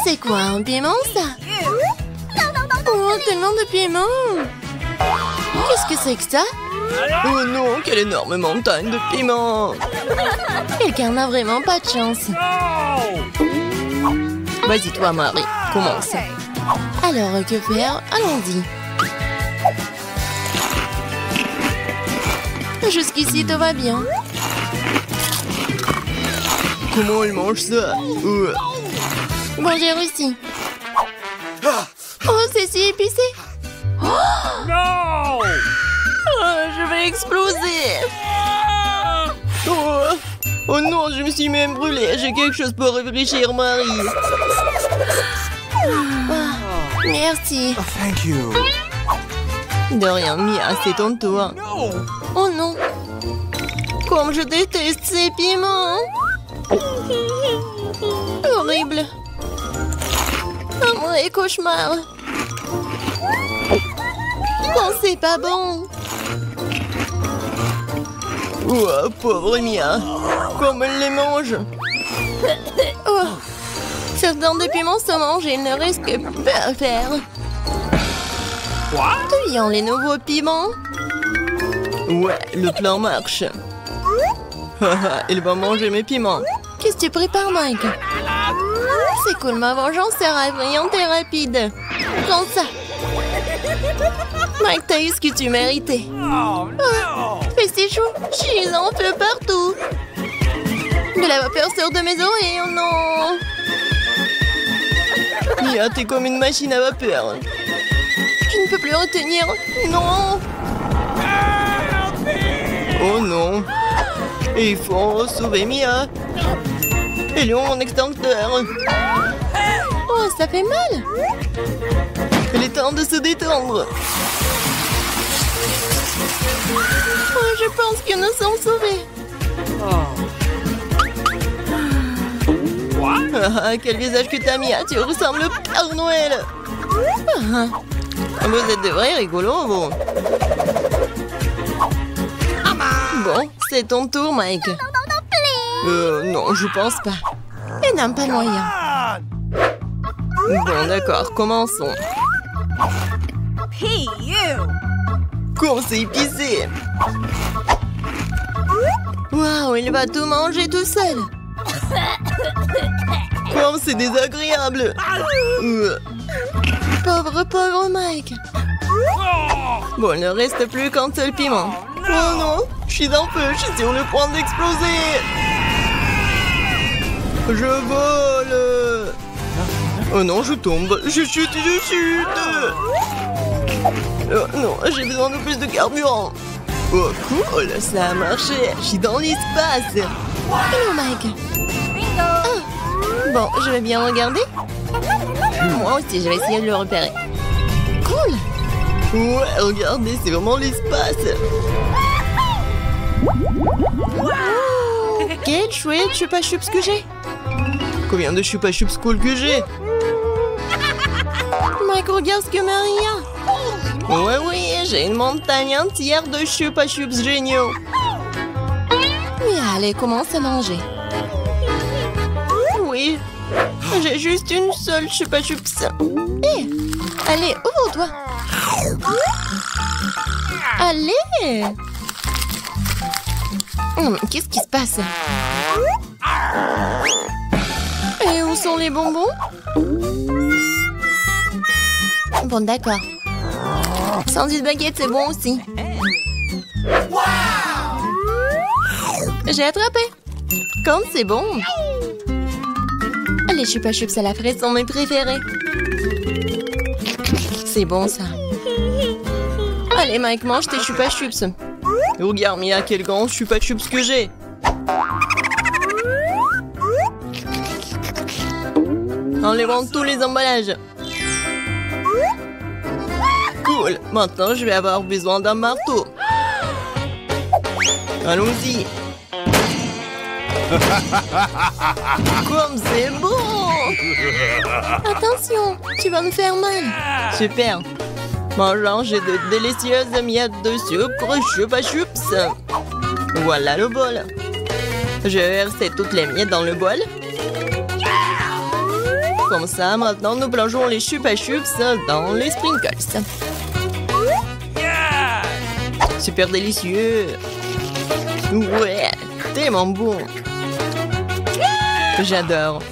C'est quoi un piment, ça? Oh, tellement de piment! Qu'est-ce que c'est que ça? Oh non, quelle énorme montagne de piment! Quelqu'un n'a vraiment pas de chance. Vas-y, toi, Marie, commence. Alors, que faire? Allons-y. Jusqu'ici, tout va bien. Comment il mange ça? Bon, j'ai réussi. Oh, c'est si épicé. No! Oh, je vais exploser. Oh non, je me suis même brûlée. J'ai quelque chose pour réfléchir, Marie. Merci. Thank you. De rien, Mia, c'est ton tour. No! Oh non. Comme je déteste ces piments. Horrible. Un vrai cauchemar. Non, c'est pas bon. Oh, pauvre Mia. Comme elle les mange. Oh. Certains des piments se mangent et il ne reste que peu à faire. What? D'où viennent les nouveaux piments? Ouais, le plan marche. Il va manger mes piments. Qu'est-ce que tu prépares, Mike? C'est cool, ma vengeance sera effrayante et rapide. Prends ça. Mike, t'as eu ce que tu méritais. Oh no! Fais c'est chou, je en feu partout. De la vapeur sort de mes oreilles, oh non. Mia, t'es comme une machine à vapeur. Je ne peux plus retenir. Non. Oh non. Et il faut sauver Mia. Et où mon extincteur? Oh, ça fait mal. Il est temps de se détendre. Oh, je pense que nous sommes sauvés. Ah, quel visage que t'as, Mia. Tu ressembles au Père Noël. Ah, Vous êtes de vrais rigolos, vous. bon, c'est ton tour, Mike. Non, je pense pas. Il n'a pas moyen. Bon, d'accord, commençons. Hey, you! Comme c'est épicé. Waouh, il va tout manger tout seul. Comme c'est désagréable. Pauvre Mike. Bon, il ne reste plus qu'un seul piment. Oh non, je suis en feu, je suis sur le point d'exploser. Je vole. Oh non, je tombe. Je chute. Oh non, j'ai besoin de plus de carburant. Oh cool, ça a marché. Je suis dans l'espace. Hello, Mike. Ah, bon, je vais bien regarder. Moi aussi, je vais essayer de le repérer. Cool. Ouais, regardez, c'est vraiment l'espace. Oh, quel chouette chupa chups que j'ai. Combien de chupa chups cool que j'ai. Mike, regarde ce que Marie a. Oui, j'ai une montagne entière de chupa chups géniaux. Mais allez, commence à manger. Oui, j'ai juste une seule chupa chups. Hé, allez, ouvre-toi. Allez. Qu'est-ce qui se passe? Et où sont les bonbons? Bon, d'accord. Sandwich baguette, c'est bon aussi. J'ai attrapé. Comme c'est bon. Les chupa chups à la fraise sont mes préférés. C'est bon, ça. Allez, Mike, mange tes chupa chups. Regarde, Mia, quel grand chupa chups que j'ai. Enlevons tous les emballages. Cool, maintenant je vais avoir besoin d'un marteau. Allons-y. Comme c'est bon. Attention, tu vas me faire mal. Super. Mangeant, j'ai de délicieuses miettes de sucre chupa chups. Voilà le bol. Je vais verser toutes les miettes dans le bol. Comme ça, maintenant, nous plongeons les chupa chups dans les sprinkles. Super délicieux. Ouais, tellement bon. J'adore.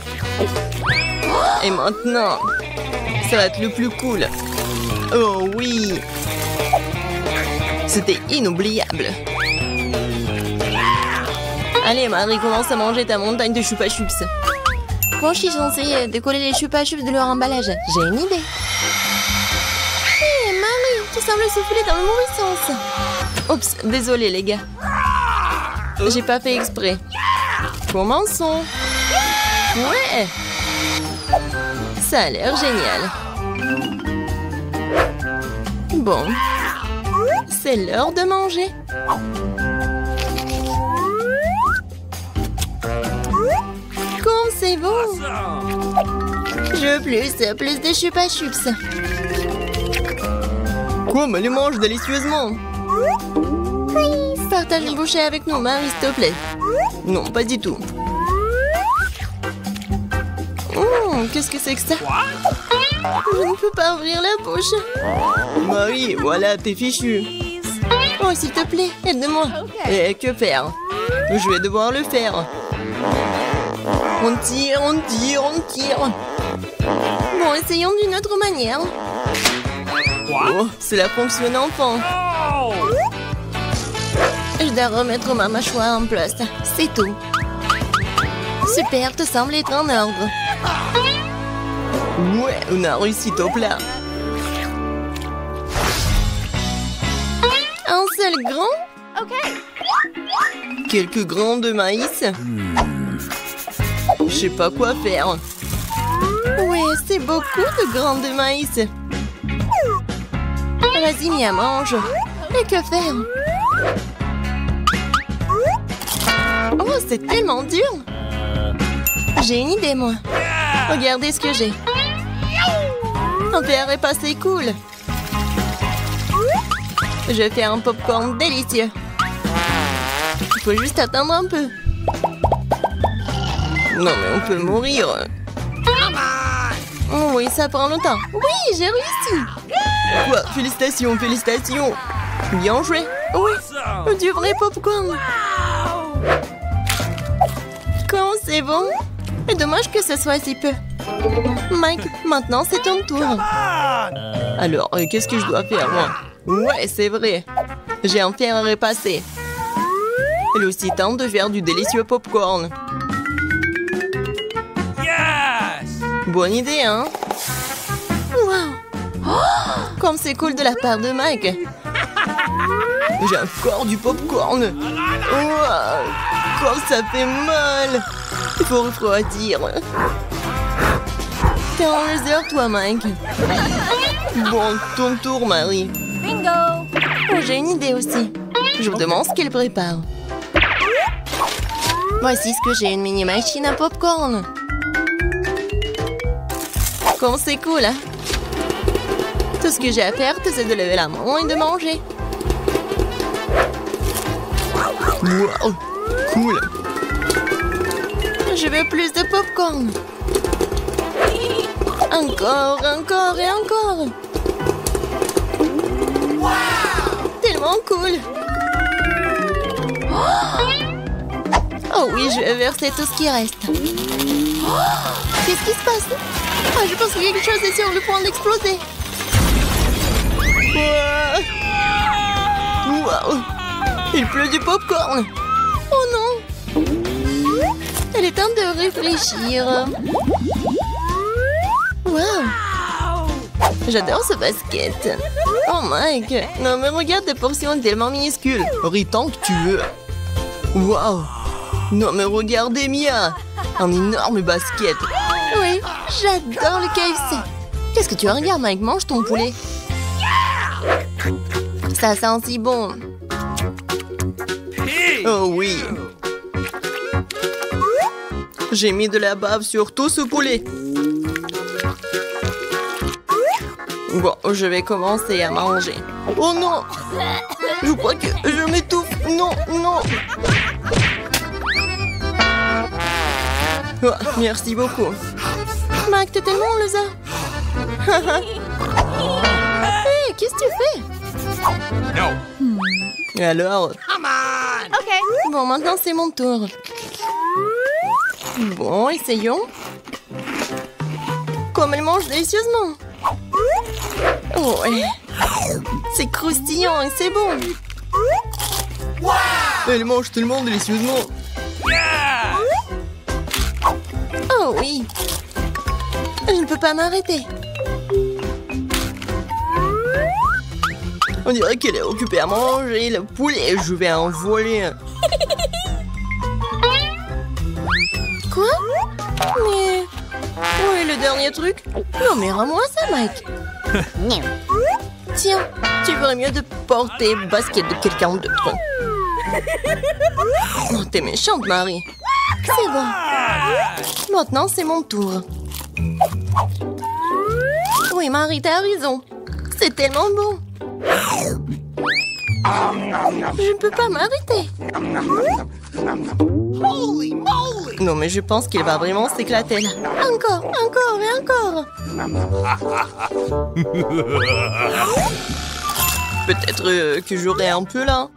Et maintenant, ça va être le plus cool. Oh oui. C'était inoubliable. Allez, Marie, commence à manger ta montagne de chupa chups. Comment je suis censée décoller les chupa chups de leur emballage? J'ai une idée. Hé, Marie, tu sembles souffler dans le mauvais sens. Oups, désolé les gars. J'ai pas fait exprès. Commençons. Ouais. Ça a l'air génial. Bon. C'est l'heure de manger. Comme c'est bon. Je veux plus de chupa chups. Quoi, mais les mange délicieusement. Partage une bouchée avec nous, Marie, s'il te plaît. Non, pas du tout. Qu'est-ce que c'est que ça? Je ne peux pas ouvrir la bouche. Marie, voilà, t'es fichu. Oh, s'il te plaît, aide-moi. Et que faire? Je vais devoir le faire. On tire, on tire, on tire. Bon, essayons d'une autre manière. Oh, cela fonctionne enfin. Je dois remettre ma mâchoire en place. C'est tout. Super, te semble être en ordre. Ouais, on a réussi au plat. Un seul grain? Ok. Quelques grains de maïs? Je sais pas quoi faire. Ouais, c'est beaucoup de grains de maïs. Vas-y, Mia, mange. Et que faire? Oh, c'est tellement dur. J'ai une idée, moi. Regardez ce que j'ai. Un verre est passé cool. Je vais faire un popcorn délicieux. Il faut juste attendre un peu. Non, mais on peut mourir. Oh, oui, ça prend longtemps. Oui, j'ai réussi. Quoi? Félicitations, félicitations. Bien joué. Oui, du vrai popcorn. Quand c'est bon. C'est dommage que ce soit si peu. Mike, maintenant c'est ton tour. Alors, qu'est-ce que je dois faire, moi? Ouais, c'est vrai. J'ai un fer à repasser. Il est aussi temps de faire du délicieux popcorn. Bonne idée, hein? Wow! Oh, comme c'est cool de la part de Mike. J'ai encore du popcorn. Wow, comme ça fait mal. Il faut refroidir. T'es en réserve, toi, Mike. Bon, ton tour, Marie. Bingo! Oh, j'ai une idée aussi. Je vous demande ce qu'elle prépare. Voici ce que j'ai, une mini machine à popcorn. Comme c'est cool, hein? Tout ce que j'ai à faire, c'est de lever la main et de manger. Wow, cool. Je veux plus de popcorn. Encore, encore et encore. Wow, tellement cool. Oh oui, je vais verser tout ce qui reste. Qu'est-ce qui se passe? Ah, je pense que quelque chose est sur le point d'exploser. Wow. Il pleut du popcorn. Oh non. Il est temps de réfléchir. Wow. J'adore ce basket. Oh Mike. Non mais regarde des portions tellement minuscules. Ris tant que tu veux. Wow. Non mais regardez Mia. Un énorme basket. Oui, j'adore le KFC. Qu'est-ce que tu regardes, Mike? Mange ton poulet. Ça sent si bon. Oh oui. J'ai mis de la bave sur tout ce poulet. Bon, je vais commencer à manger. Oh non! Je crois que je m'étouffe. Non, non. Oh, merci beaucoup. Mac, t'es tellement le ça. Hé, qu'est-ce que tu fais? No. Alors? Ok. Bon, maintenant c'est mon tour. Bon, essayons. Comme elle mange délicieusement. Oh, ouais. C'est croustillant et c'est bon. Elle mange tellement délicieusement. Yeah! Oh oui. Je ne peux pas m'arrêter. On dirait qu'elle est occupée à manger le poulet. Je vais en voler. Quoi? Mais... où est le dernier truc? Non mais rends-moi ça, Mike. Tiens, tu ferais mieux de porter le basket de quelqu'un d'autre. Oh, t'es méchante, Marie. C'est bon. Maintenant, c'est mon tour. Oui, Marie, t'as raison. C'est tellement bon. Je ne peux pas m'arrêter. Non, mais je pense qu'il va vraiment s'éclater là. Encore, encore et encore. Peut-être que j'aurai un peu là.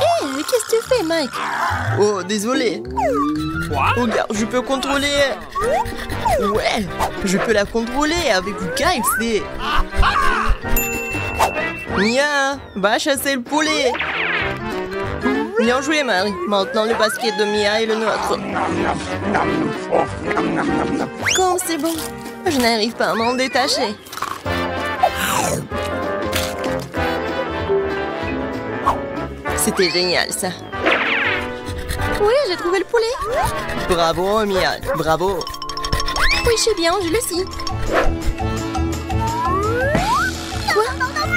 Hé, qu'est-ce que tu fais, Mike? Oh, désolé. Regarde, je peux contrôler. Ouais, je peux la contrôler avec le KFC. Mia, va chasser le poulet. Bien joué, Marie. Maintenant, le basket de Mia est le nôtre. Comme c'est bon. Je n'arrive pas à m'en détacher. C'était génial, ça. Oui, j'ai trouvé le poulet. Bravo, Mia. Bravo. Oui, je sais bien, je le sais. Quoi?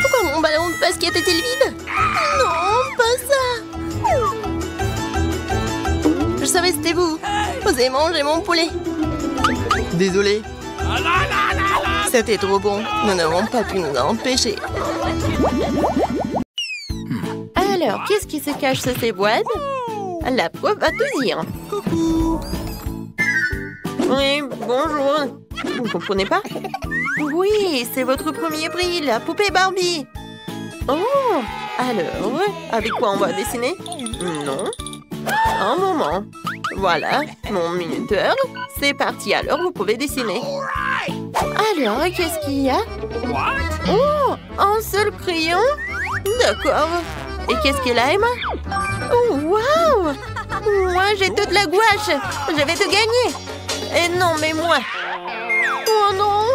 Pourquoi mon ballon de basket est-il vide? Non, pas ça. Je savais que c'était vous. Vous avez mangé mon poulet. Désolé. C'était trop bon. Nous n'avons pas pu nous en empêcher. Alors, qu'est-ce qui se cache sous ces boîtes? La preuve va tout dire. Oui, bonjour. Vous ne comprenez pas? Oui, c'est votre premier prix, la poupée Barbie. Oh, alors, avec quoi on va dessiner? Non. Un moment. Voilà, mon minuteur. C'est parti, alors vous pouvez dessiner. Alors, qu'est-ce qu'il y a? Oh, un seul crayon? D'accord. Et qu'est-ce qu'elle a, Emma? Oh, waouh! Moi, j'ai toute la gouache. Je vais te gagner. Et non, mais moi. Oh non!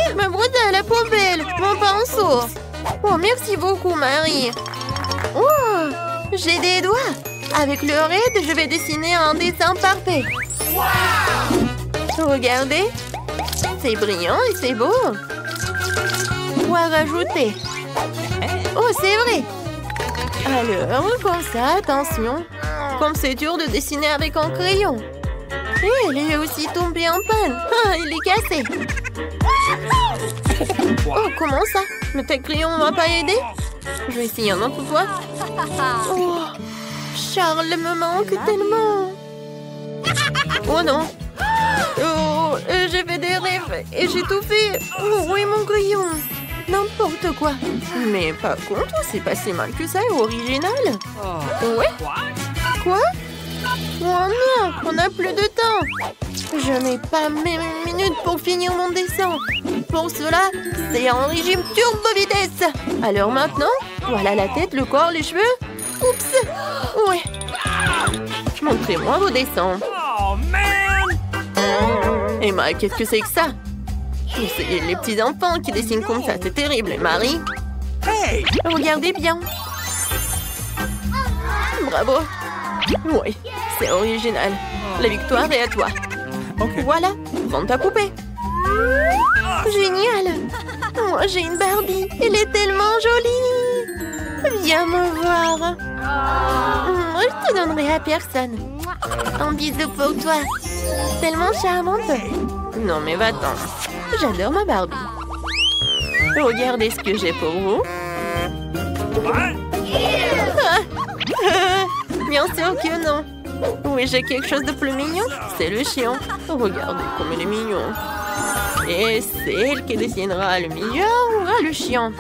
Il me brûle à la poubelle, mon pinceau. Oh, merci beaucoup, Marie. Oh, j'ai des doigts. Avec le raid, je vais dessiner un dessin parfait. Regardez. C'est brillant et c'est beau. Quoi rajouter? Oh, c'est vrai. Alors, comme ça, attention. Comme c'est dur de dessiner avec un crayon. Et elle est aussi tombée en panne. Ah, il est cassé. Oh, comment ça? Mais tes crayons ne m'ont pas aidé? Je vais essayer un autre fois. Oh, Charles me manque tellement. Oh non. Oh, j'ai fait des rêves et j'ai tout fait. Oh, oui, mon crayon. N'importe quoi. Mais par contre, c'est pas si mal que ça, original. Ouais. Quoi? Oh non, on n'a plus de temps. Je n'ai pas mes minutes pour finir mon dessin. Pour cela, c'est en régime turbo vitesse. Alors maintenant, voilà la tête, le corps, les cheveux. Oups. Ouais. Montrez-moi vos dessins. Oh, man! Emma, qu'est-ce que c'est que ça? C'est les petits enfants qui dessinent comme ça, c'est terrible. Et Marie? Hey! Regardez bien. Bravo. Oui, c'est original. La victoire est à toi. Okay. Voilà, prends ta poupée. Génial. Moi, j'ai une Barbie. Elle est tellement jolie. Viens me voir. Moi, je te donnerai à personne. Un bisou pour toi. Tellement charmante. Non, mais va-t'en. J'adore ma Barbie. Regardez ce que j'ai pour vous. What? Bien sûr que non. Oui, j'ai quelque chose de plus mignon. C'est le chien. Regardez comme il est mignon. Et c'est elle qui dessinera le meilleur ou le chien.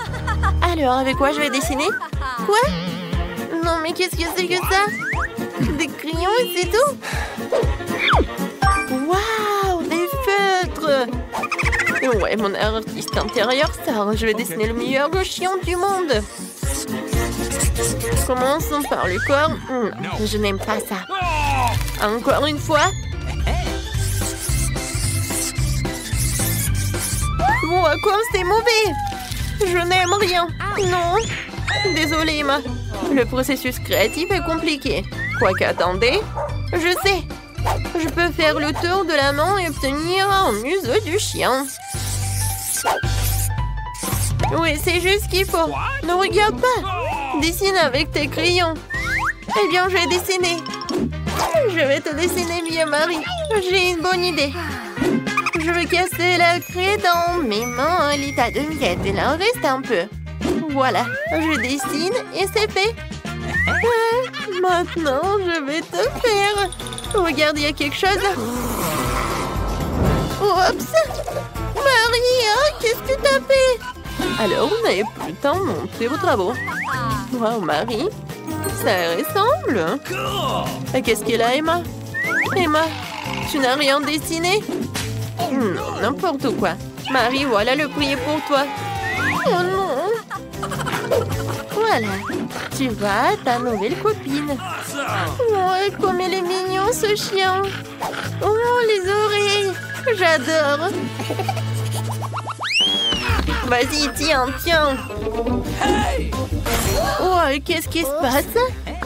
Alors, avec quoi je vais dessiner? Quoi? Non, mais qu'est-ce que c'est que ça? Des crayons et c'est tout? Waouh, des feutres! Ouais, mon artiste intérieur sort. Je vais dessiner le meilleur chien du monde. Commençons par le corps. Non, je n'aime pas ça. Encore une fois. Bon, à quoi c'est mauvais? Je n'aime rien. Non. Désolée, Emma. Le processus créatif est compliqué. Quoique, attendez. Je sais. Je peux faire le tour de la main et obtenir un museau du chien. Oui, c'est juste ce qu'il faut. Ne regarde pas. Dessine avec tes crayons. Eh bien, je vais dessiner. Je vais te dessiner mieux, Marie. J'ai une bonne idée. Je vais casser la craie dans mes mains à l'état de miettes. Il en reste un peu. Voilà, je dessine et c'est fait. Maintenant, je vais te faire. Regarde, il y a quelque chose. Oups! Marie, qu'est-ce que tu as fait? Alors, vous n'avez plus le temps de montrer vos travaux. Wow, Marie, ça ressemble. Et qu'est-ce qu'elle a, Emma? Emma, tu n'as rien dessiné? Non, n'importe quoi. Marie, voilà le prix pour toi. Oh non! Voilà, tu vois ta nouvelle copine. Oh, comme il est mignon ce chien. Oh, les oreilles. J'adore. Vas-y, tiens. Oh, qu'est-ce qui se passe?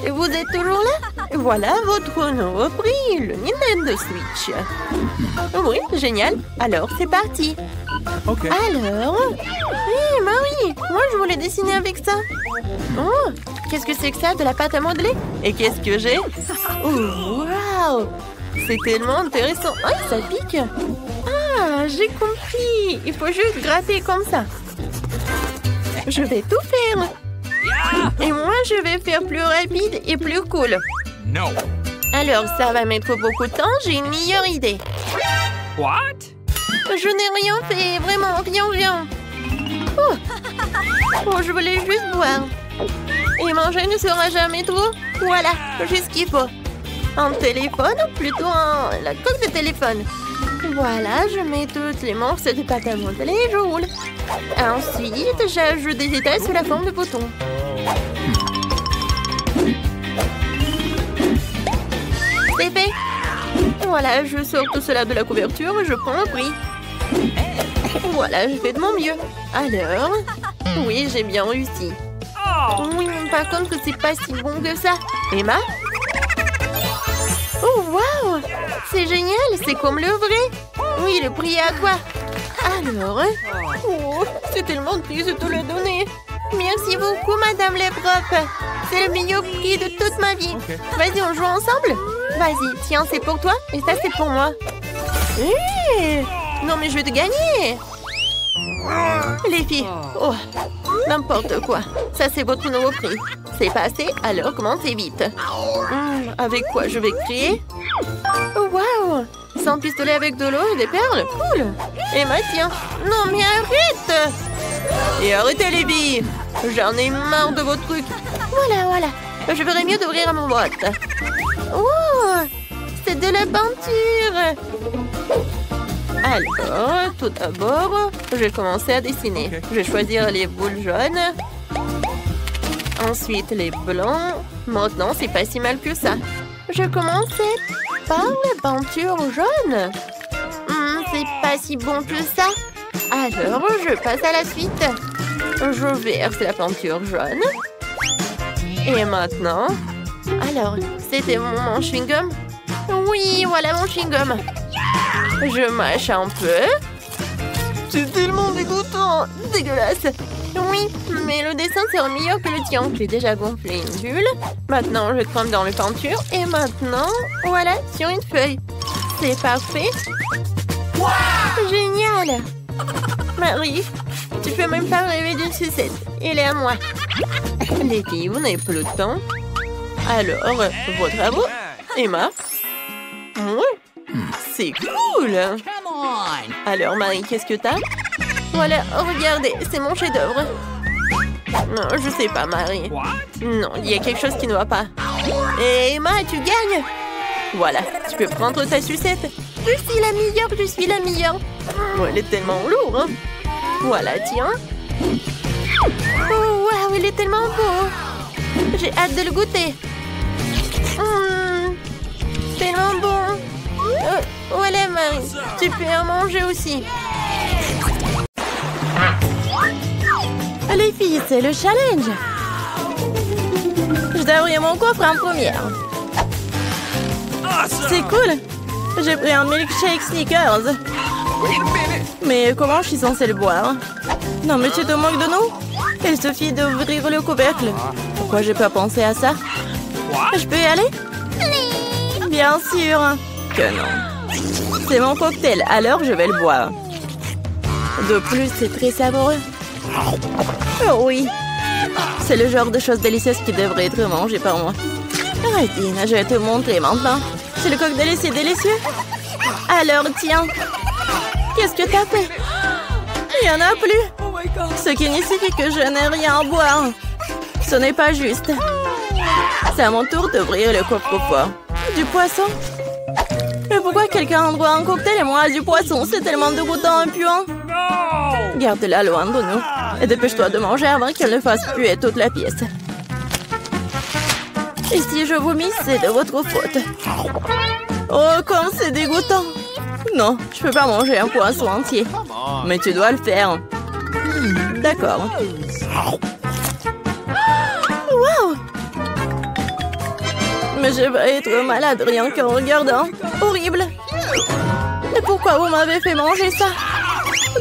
Vous êtes toujours là? Voilà votre nouveau prix, le Nintendo Switch. Oui, génial. Alors, c'est parti. Okay. Alors... Hé, Marie, moi je voulais dessiner avec ça. Oh, qu'est-ce que c'est que ça? De la pâte à modeler? Et qu'est-ce que j'ai? Oh, waouh! C'est tellement intéressant. Ah, ça pique. Ah, j'ai compris. Il faut juste gratter comme ça. Je vais tout faire. Et moi, je vais faire plus rapide et plus cool. No. Alors, ça va mettre beaucoup de temps. J'ai une meilleure idée. What? Je n'ai rien fait. Vraiment, rien. Oh, je voulais juste boire. Et manger ne sera jamais trop. Voilà, juste ce qu'il faut. Un téléphone, plutôt la coque de téléphone. Voilà, je mets toutes les morceaux de pâte à modeler et je roule. Ensuite, j'ajoute des détails sous la forme de boutons. C'est fait. Voilà, je sors tout cela de la couverture et je prends un prix. Voilà, je fais de mon mieux. Alors, oui, j'ai bien réussi. Oui, mais par contre, c'est pas si bon que ça. Emma? Oh, waouh! C'est génial, c'est comme le vrai. Oui, le prix est à toi. Alors, oh, c'est tellement triste de te le donner. Merci beaucoup, Madame les profs. C'est le meilleur prix de toute ma vie. Vas-y, on joue ensemble? Vas-y, tiens, c'est pour toi et ça, c'est pour moi. Hey, non, mais je vais te gagner. Les filles, oh, n'importe quoi. Ça, c'est votre nouveau prix. C'est passé, alors commencez vite. Avec quoi je vais crier? Oh, waouh! Sans pistolet avec de l'eau et des perles? Cool! Et tiens. Non, mais arrête! Et arrêtez les billes! J'en ai marre de vos trucs. Voilà. Je ferais mieux d'ouvrir mon boîte. Oh! C'est de la peinture! Alors, tout d'abord, je vais commencer à dessiner. Je vais choisir les boules jaunes. Ensuite, les blancs. Maintenant, c'est pas si mal que ça. Je commençais par la peinture jaune. C'est pas si bon que ça. Alors, je passe à la suite. Je verse la peinture jaune. Et maintenant... Alors, c'était mon chewing-gum? Oui, voilà mon chewing-gum. Je mâche un peu. C'est tellement dégoûtant. Dégueulasse. Oui, mais le dessin sera meilleur que le tien. J'ai déjà gonflé une bulle. Maintenant, je trempe dans les peintures. Et maintenant, voilà, sur une feuille. C'est parfait. Génial. Marie, tu peux même pas rêver d'une sucette. Elle est à moi. Les filles, vous n'avez plus le temps. Alors, vos travaux? Emma? Ouais. C'est cool. Alors, Marie, qu'est-ce que t'as? Voilà, regardez, c'est mon chef-d'œuvre. Non, je sais pas, Marie. Non, il y a quelque chose qui ne va pas. Et Emma, tu gagnes. Voilà, tu peux prendre ta sucette. Je suis la meilleure, je suis la meilleure. Oh, elle est tellement lourde. Hein. Voilà, tiens. Oh, waouh, il est tellement beau. J'ai hâte de le goûter. Tellement bon. Voilà, Marie. Tu peux en manger aussi. Les filles, c'est le challenge. Je dois ouvrir mon coffre en première. C'est cool. J'ai pris un milkshake Snickers. Mais comment je suis censée le boire? Non, mais tu te moques de nous? Il suffit d'ouvrir le couvercle. Pourquoi j'ai pas pensé à ça? Je peux y aller? Bien sûr que non. C'est mon cocktail, alors je vais le boire. De plus, c'est très savoureux. Oh oui. C'est le genre de choses délicieuses qui devrait être mangé par moi. Arrêtez, je vais te montrer maintenant. C'est le cocktail, c'est délicieux. Alors, tiens. Qu'est-ce que t'as fait? Il n'y en a plus. Ce qui signifie que je n'ai rien à boire. Ce n'est pas juste. C'est à mon tour d'ouvrir le coffre-fort. Du poisson? Mais pourquoi quelqu'un a droit à un cocktail et moi du poisson? C'est tellement dégoûtant et puant. Garde-la loin de nous. Et dépêche-toi de manger avant qu'elle ne fasse puer toute la pièce. Et si je vomis, c'est de votre faute. Oh, comme c'est dégoûtant. Non, je peux pas manger un poisson entier. Mais tu dois le faire. D'accord. Wow! Mais je vais être malade rien qu'en regardant. Horrible. Et pourquoi vous m'avez fait manger ça?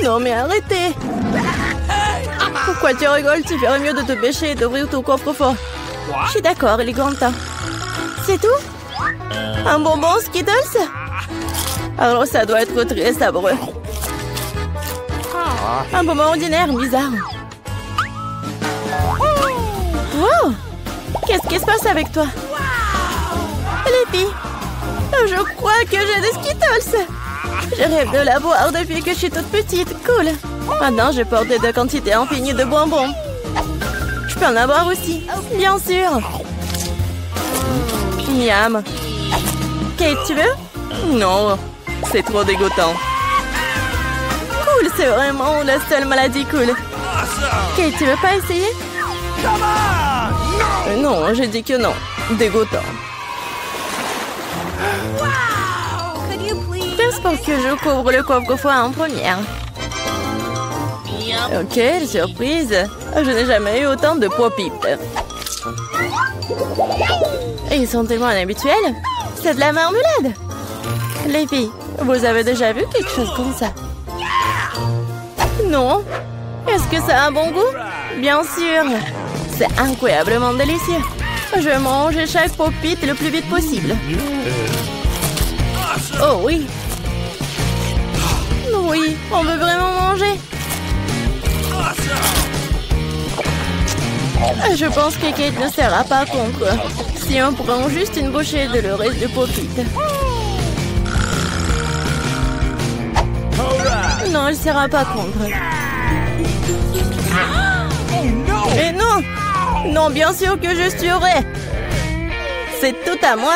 Non, mais arrêtez. Pourquoi tu rigoles? Tu ferais mieux de te pêcher et d'ouvrir ton coffre-fort. Je suis d'accord, il est grand temps. C'est tout? Un bonbon Skittles? Alors ça doit être très savoureux. Un bonbon ordinaire, bizarre. Wow! Qu'est-ce qui se passe avec toi? Les filles, je crois que j'ai des Skittles. Je rêve de la boire depuis que je suis toute petite. Cool. Maintenant, je porte de quantités infinies de bonbons. Je peux en avoir aussi. Bien sûr. Miam. Kate, tu veux? Non. C'est trop dégoûtant. Cool, c'est vraiment la seule maladie cool. Kate, tu veux pas essayer? Non, j'ai dit que non. Dégoûtant. Qu'est-ce pour que je couvre le coffre-fort en première? Ok, surprise. Je n'ai jamais eu autant de pop-it. Ils sont tellement inhabituels. C'est de la marmelade. Les filles, vous avez déjà vu quelque chose comme ça? Non? Est-ce que ça a un bon goût? Bien sûr. C'est incroyablement délicieux. Je vais manger chaque pop-it le plus vite possible. Oh oui. Oui, on veut vraiment manger. Je pense que Kate ne sera pas contre. Si on prend juste une bouchée de le reste de pop-it. Non, elle ne sera pas contre. Et non! Non, bien sûr que je suivrai. C'est tout à moi.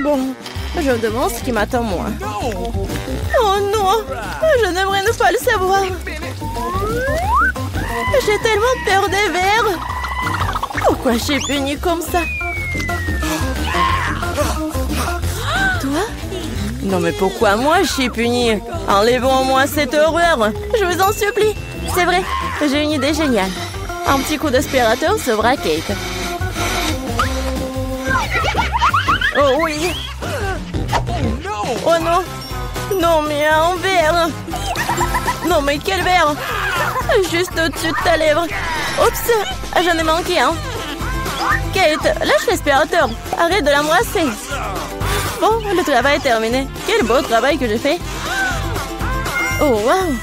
Bon, je me demande ce qui m'attend moi. Oh non! Je n'aimerais ne pas le savoir. J'ai tellement peur des vers. Pourquoi je suis punie comme ça? Toi? Non mais pourquoi moi je suis punie? Enlevons-moi cette horreur. Je vous en supplie. C'est vrai, j'ai une idée géniale. Un petit coup d'aspirateur sauvera Kate. Oh oui. Oh non. Non mais un verre. Non mais quel verre? Juste au-dessus de ta lèvre. Oups, j'en ai manqué un. Kate, lâche l'aspirateur. Arrête de l'embrasser. Bon, le travail est terminé. Quel beau travail que j'ai fait. Oh wow.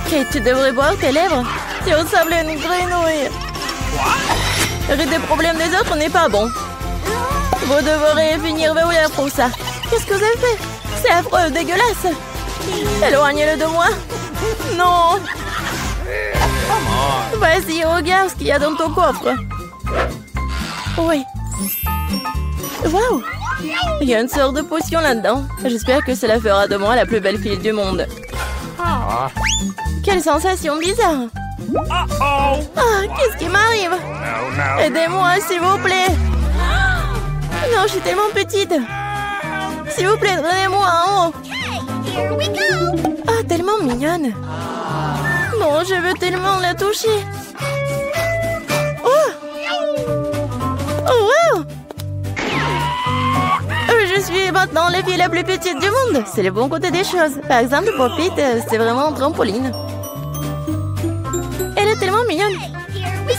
Kate, tu devrais boire tes lèvres. Tu ressembles à une grenouille. Rire des problèmes des autres n'est pas bon. Vous devriez finir verrouillé pour ça. Qu'est-ce que vous avez fait? C'est affreux, dégueulasse. Éloignez-le de moi. Non. Vas-y, regarde ce qu'il y a dans ton coffre. Oui. Waouh. Il y a une sorte de potion là-dedans. J'espère que cela fera de moi la plus belle fille du monde. Quelle sensation bizarre. Ah, qu'est-ce qui m'arrive? Aidez-moi, s'il vous plaît. Non, je suis tellement petite. S'il vous plaît, donnez-moi en haut. Ah, tellement mignonne. Non, je veux tellement la toucher. Oh! Oh, wow! Je suis maintenant la fille la plus petite du monde. C'est le bon côté des choses. Par exemple, pour Pete, c'est vraiment un trampoline. Elle est tellement mignonne.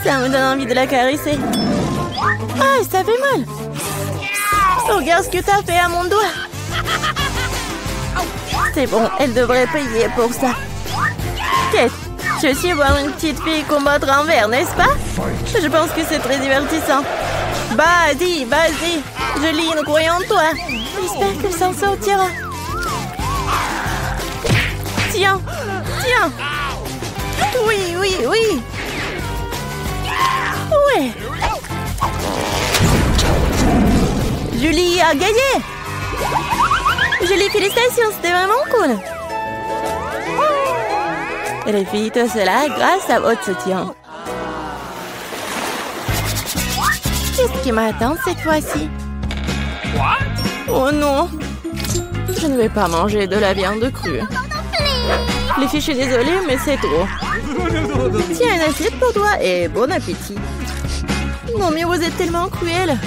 Ça me donne envie de la caresser. Ah, ça fait mal. Regarde ce que t'as fait à mon doigt. C'est bon, elle devrait payer pour ça. Kate, tu veux aussi voir une petite fille combattre en verre, n'est-ce pas? Je pense que c'est très divertissant. Vas-y, vas-y. Julie, nous croyons en toi. J'espère qu'elle s'en sortira. Tiens, tiens. Oui, oui, oui. Ouais. Julie a gagné. Julie, félicitations, c'était vraiment cool. Et les filles, tout cela grâce à votre soutien. Qu'est-ce qui m'attend cette fois-ci? Oh non. Je ne vais pas manger de la viande crue. Les filles, je suis désolée, mais c'est trop. Tiens, une assiette pour toi et bon appétit. Non, mais vous êtes tellement cruel.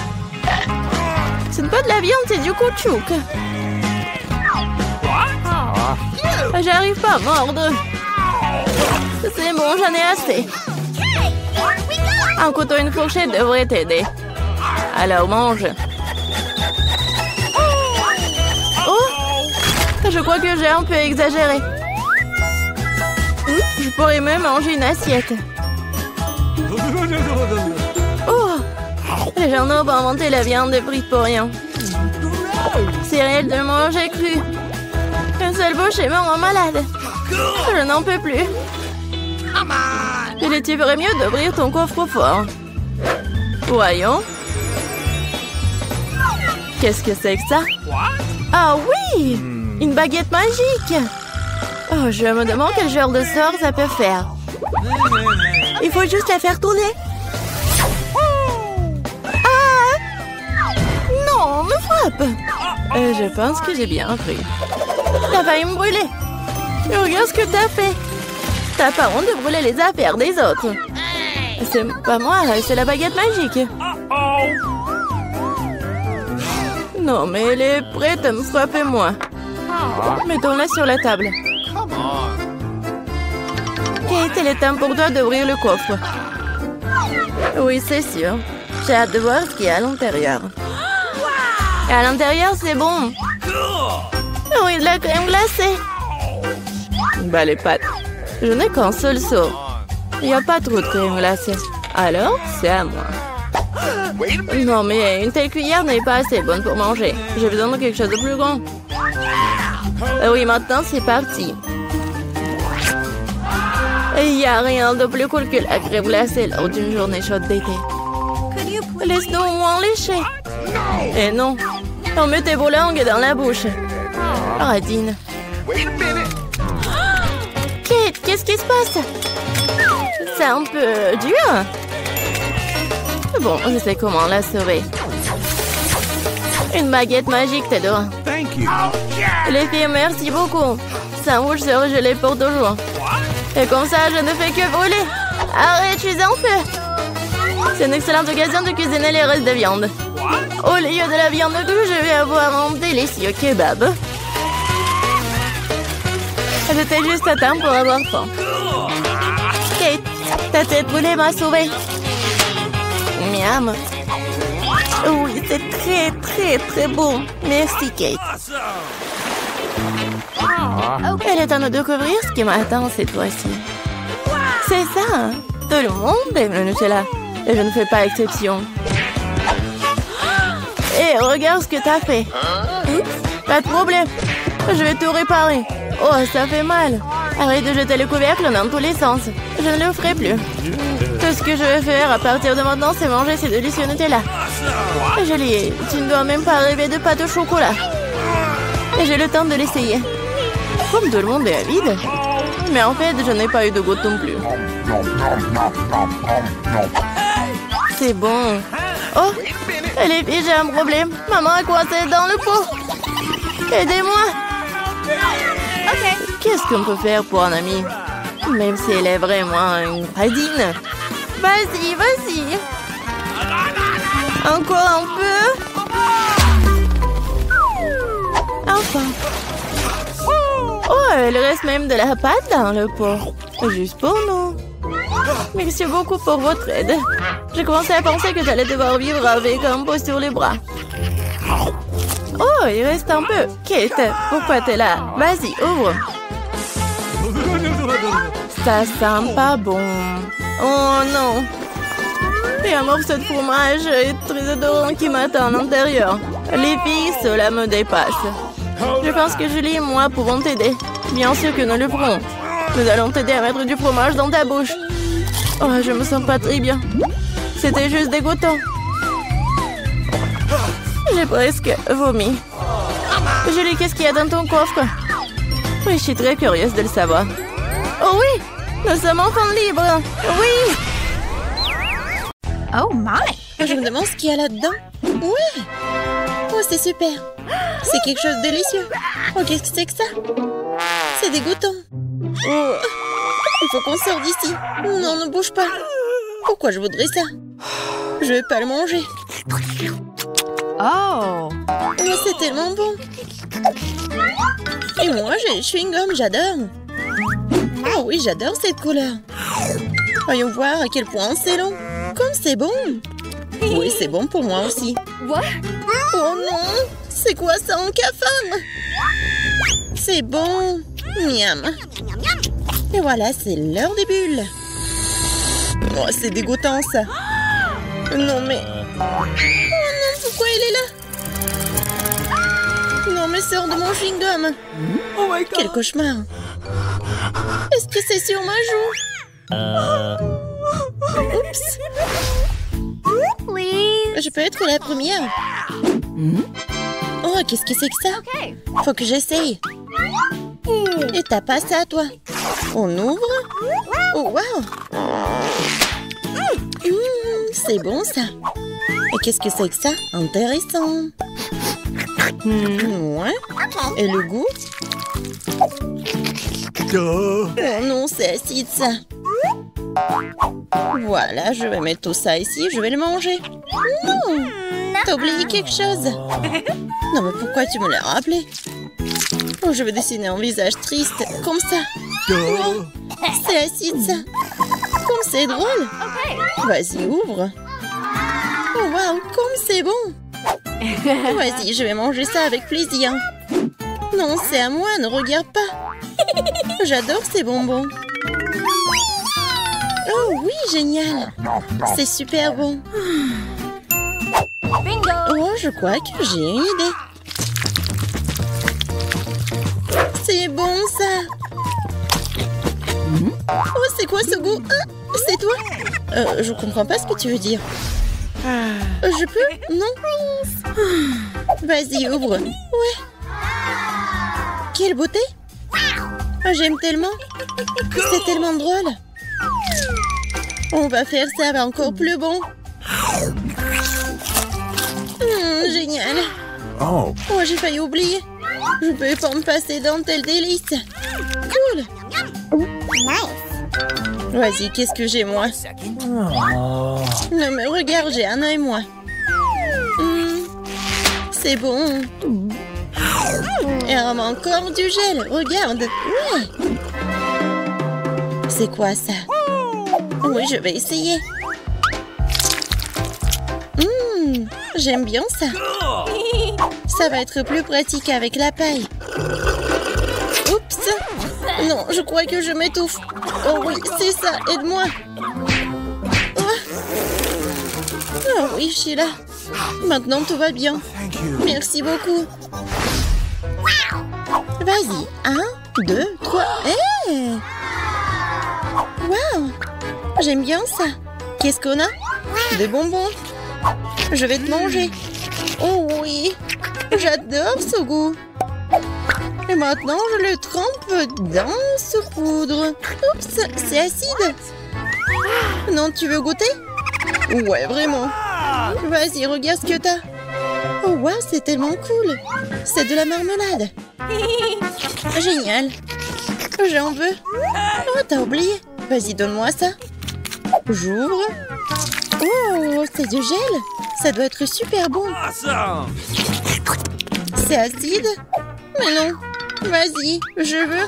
Ce n'est pas de la viande, c'est du caoutchouc. J'arrive pas à mordre. C'est bon, j'en ai assez. Un couteau et une fourchette devraient t'aider. Alors, mange. Oh! Je crois que j'ai un peu exagéré. Je pourrais même manger une assiette. Oh! Les gens n'ont pas inventé la viande frite pour rien. C'est réel de manger cru. Une seule bouchée me rend malade. Je n'en peux plus. Tu ferais mieux d'ouvrir ton coffre-fort. Voyons. Qu'est-ce que c'est que ça? Ah oui! Une baguette magique! Oh, je me demande quel genre de sort ça peut faire. Il faut juste la faire tourner. Ah! Non, me frappe! Je pense que j'ai bien pris. T'as failli me brûler. Regarde ce que t'as fait. T'as pas honte de brûler les affaires des autres. C'est pas moi, c'est la baguette magique. Non, mais elle est prête à me frapper moi. Mettons-la sur la table. Kate, il est temps pour toi d'ouvrir le coffre. Oui, c'est sûr. J'ai hâte de voir ce qu'il y a à l'intérieur. À l'intérieur, c'est bon. Oui, de la crème glacée. Bah, les pâtes. Je n'ai qu'un seul seau. Il n'y a pas trop de crème glacée. Alors, c'est à moi. Non, mais une telle cuillère n'est pas assez bonne pour manger. J'ai besoin de quelque chose de plus grand. Oui, maintenant, c'est parti. Il n'y a rien de plus cool que la crème glacée lors d'une journée chaude d'été. Laisse-nous au moins lécher. Et non, on met vos langues dans la bouche. Radine. Kate, qu'est-ce qui se passe? C'est un peu dur. Bon, je sais comment la sauver. Une baguette magique t'aidera. Les filles, merci beaucoup. Ça rouge sera gelé pour toujours. Et comme ça, je ne fais que brûler. Arrête, je suis en feu. C'est une excellente occasion de cuisiner les restes de viande. Au lieu de la viande crue, je vais avoir un délicieux kebab. J'étais juste à temps pour avoir faim. Kate, ta tête brûlée m'a sauvée. Miam. Oui, c'est très, très, très bon. Merci, Kate. Elle est temps de découvrir ce qui m'attend cette fois-ci. C'est ça, hein? Tout le monde aime le Nutella. Et je ne fais pas exception. Et Hé, regarde ce que t'as fait. Pas de problème. Je vais tout réparer. Oh, ça fait mal. Arrête de jeter le couvercle dans tous les sens. Je ne le ferai plus. Tout ce que je vais faire à partir de maintenant, c'est manger ces délicieux Nutella. Julie, tu ne dois même pas rêver de pâte au chocolat. Et j'ai le temps de l'essayer. Comme tout le monde est avide. Mais en fait, je n'ai pas eu de goutte non plus. C'est bon. Oh, les filles, j'ai un problème. Maman a coincé dans le pot. Aidez-moi. Qu'est-ce qu'on peut faire pour un ami? Même si elle est vraiment une radine. Vas-y, vas-y. Encore un peu. Enfin. Oh, il reste même de la pâte dans le pot. Juste pour nous. Merci beaucoup pour votre aide. J'ai commencé à penser que j'allais devoir vivre avec un pot sur les bras. Oh, il reste un peu. Kate, pourquoi t'es là? Vas-y, ouvre. Ça sent pas bon. Oh non. Il y a un morceau de fromage très odorant qui m'attend à l'intérieur. Les filles, cela me dépasse. Je pense que Julie et moi pouvons t'aider. Bien sûr que nous le ferons. Nous allons t'aider à mettre du fromage dans ta bouche. Oh, je me sens pas très bien. C'était juste dégoûtant. J'ai presque vomi. Julie, qu'est-ce qu'il y a dans ton coffre? Oui, je suis très curieuse de le savoir. Oh oui, nous sommes enfin libres. Oui. Oh my! Je me demande ce qu'il y a là-dedans. Oui. Oh, c'est super. C'est quelque chose de délicieux. Oh, qu'est-ce que c'est que ça? C'est dégoûtant. Oh, il faut qu'on sorte d'ici. Non, ne bouge pas. Pourquoi je voudrais ça? Je vais pas le manger. Oh! Oh, c'est tellement bon. Et moi, j'ai le chewing-gum, j'adore. Oh oui, j'adore cette couleur. Voyons voir à quel point c'est long. Comme c'est bon. Oui, c'est bon pour moi aussi. What? Oh non! C'est quoi ça en cafard? C'est bon. Miam. Et voilà, c'est l'heure des bulles. Oh, c'est dégoûtant ça. Non mais... Oh non, pourquoi il est là? Non mais sors de mon chewing-gum. Oh my God. Quel cauchemar. Est-ce que c'est sur ma joue? Oups. Je peux être la première. Oh, qu'est-ce que c'est que ça? Faut que j'essaye. Et t'as pas ça, toi? On ouvre? Oh, wow! C'est bon, ça. Et qu'est-ce que c'est que ça? Intéressant. Ouais. Et le goût? Oh non, c'est acide, ça. Voilà, je vais mettre tout ça ici, je vais le manger. Non! T'as oublié quelque chose? Non, mais pourquoi tu me l'as rappelé? Oh, je vais dessiner un visage triste, comme ça. Oh, c'est acide, ça. Comme c'est drôle. Vas-y, ouvre. Oh, waouh, comme c'est bon. Vas-y, je vais manger ça avec plaisir. Non, c'est à moi, ne regarde pas. J'adore ces bonbons. Oh oui, génial. C'est super bon. Oh, je crois que j'ai une idée. C'est bon, ça. Oh, c'est quoi ce goût? C'est toi? Je comprends pas ce que tu veux dire. Je peux? Non? Vas-y, ouvre. Ouais. Quelle beauté! J'aime tellement. C'est tellement drôle. On va faire ça encore plus bon. Génial. Oh. Oh, j'ai failli oublier. Je peux pas me passer d'un tel délice. Cool. Vas-y, qu'est-ce que j'ai, moi? Non, mais regarde, j'ai un œil, moi. C'est bon. Et on a encore du gel, regarde. Ouais. C'est quoi, ça? Oui, je vais essayer. J'aime bien ça. Ça va être plus pratique avec la paille. Oups. Non, je crois que je m'étouffe. Oh oui, c'est ça, aide-moi. Oh oui, je suis là. Maintenant, tout va bien. Thank you. Merci beaucoup. Vas-y. 1, 2, 3. Hey! Waouh! J'aime bien ça. Qu'est-ce qu'on a? Des bonbons. Je vais te manger. Oh oui! J'adore ce goût. Et maintenant, je le trempe dans ce poudre. Oups, c'est acide. Non, tu veux goûter? Ouais, vraiment. Vas-y, regarde ce que t'as. Oh, wow, c'est tellement cool. C'est de la marmelade. Génial. J'en veux. Oh, t'as oublié. Vas-y, donne-moi ça. J'ouvre. Oh, c'est du gel. Ça doit être super bon. Awesome. C'est acide? Mais non. Vas-y, je veux.